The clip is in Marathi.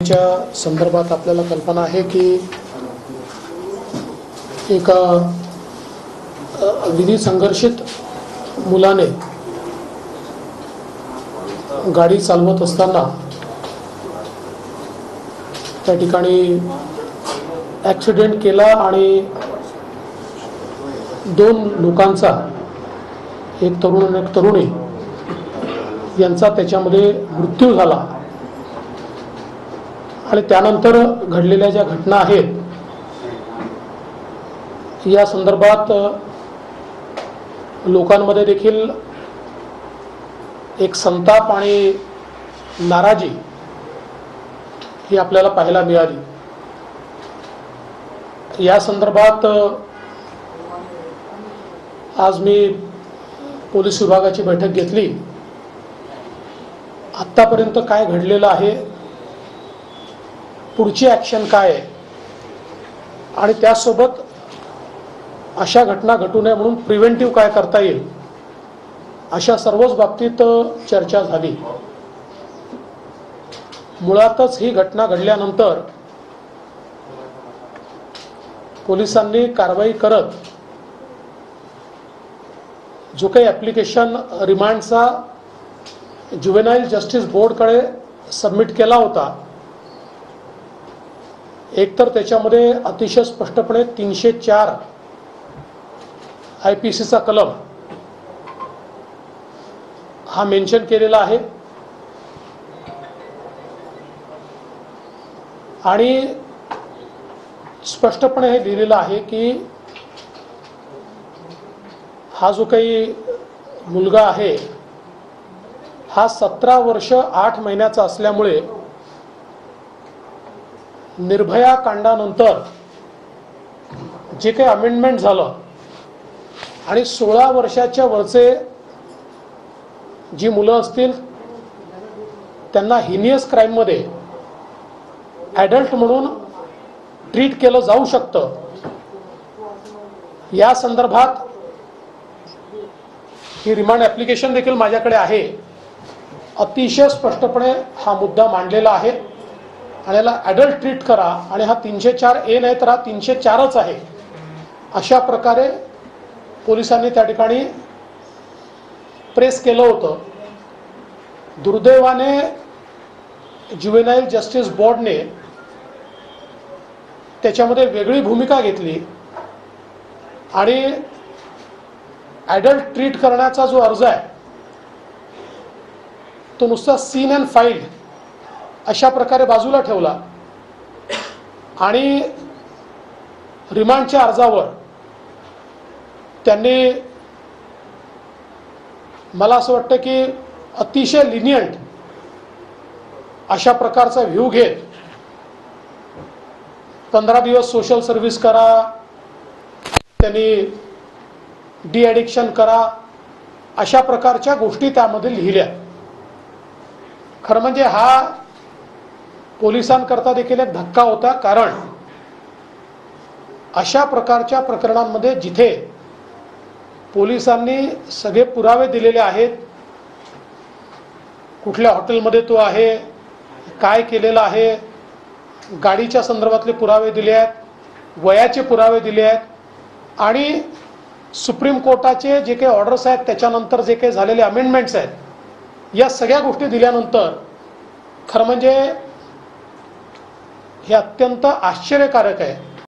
घटनेच्या संदर्भात आपल्याला कल्पना आहे की एका विधी संघर्षित मुलाने गाडी चालवत असताना त्या ठिकाणी ॲक्सिडेंट केला आणि दोन लोकांचा, एक तरुण आणि एक तरुणी यांचा त्याच्यामध्ये मृत्यू झाला। आणि त्यानंतर घडलेल्या ज्या घटना आहेत या संदर्भात लोकांमध्ये देखील एक संताप आणि नाराजी ही आपल्याला पाहायला मिळाली। या संदर्भात आज मी पोलीस विभागाची बैठक घेतली। आत्तापर्यंत काय घडलेलं आहे, पुढची ॲक्शन काय आहे आणि त्यासोबत अशा घटना घटू नये म्हणून प्रिव्हेंटिव्ह काय करता येईल, अशा सर्वच बाबतीत चर्चा झाली। मुळातच ही घटना घडल्यानंतर पोलिसांनी कारवाई करत जो काही ॲप्लिकेशन रिमांडचा ज्युव्हेनाइल जस्टिस बोर्डकडे सबमिट केला होता, एकतर त्याच्यामध्ये अतिशय स्पष्टपणे 304 IPCचा कलम हा मेन्शन केलेला आहे आणि स्पष्टपणे हे लिहिलेलं आहे की हा जो काही मुलगा आहे हा 17 वर्ष 8 महिन्याचा असल्यामुळे निर्भया कांडानंतर जे काही अमेंडमेंट झालं आणि 16 वर्षाच्या वरचे जी मुलं असतील त्यांना हिनियस क्राईममध्ये ॲडल्ट म्हणून ट्रीट केलं जाऊ शकतं। या संदर्भात ही रिमांड ॲप्लिकेशन देखील माझ्याकडे आहे। अतिशय स्पष्टपणे हा मुद्दा मांडलेला आहे आणि याला ॲडल्ट ट्रीट करा आणि हा 304A नाही तर हा 304च आहे, अशा प्रकारे पोलिसांनी त्या ठिकाणी प्रेस केलं होतं। दुर्दैवाने ज्युव्हेनाइल जस्टिस बोर्डने त्याच्यामध्ये वेगळी भूमिका घेतली आणि ॲडल्ट ट्रीट करण्याचा जो अर्ज आहे तो नुसता सीन अँड फाईल अशा प्रकारे बाजूला ठेवला आणि रिमांडच्या अर्जावर त्यांनी मला असं वाटतं की अतिशय लिनियंट अशा प्रकारचा व्ह्यू घेत 15 दिवस सोशल सर्व्हिस करा, त्यांनी डी ॲडिक्शन करा, अशा प्रकारच्या गोष्टी त्यामध्ये लिहिल्या। खरं म्हणजे हा पोलिसांकरता देखील एक धक्का होता, कारण अशा प्रकारच्या प्रकरणांमध्ये जिथे पोलिसांनी सगळे पुरावे दिलेले आहेत, कुठल्या हॉटेलमध्ये तो आहे, काय केलेलं आहे, गाडीच्या संदर्भातले पुरावे दिले आहेत, वयाचे पुरावे दिले आहेत आणि सुप्रीम कोर्टाचे जे काही ऑर्डर्स आहेत त्याच्यानंतर जे काही झालेले अमेंडमेंट्स आहेत, या सगळ्या गोष्टी दिल्यानंतर खरं म्हणजे हे अत्यंत आश्चर्यकारक आहे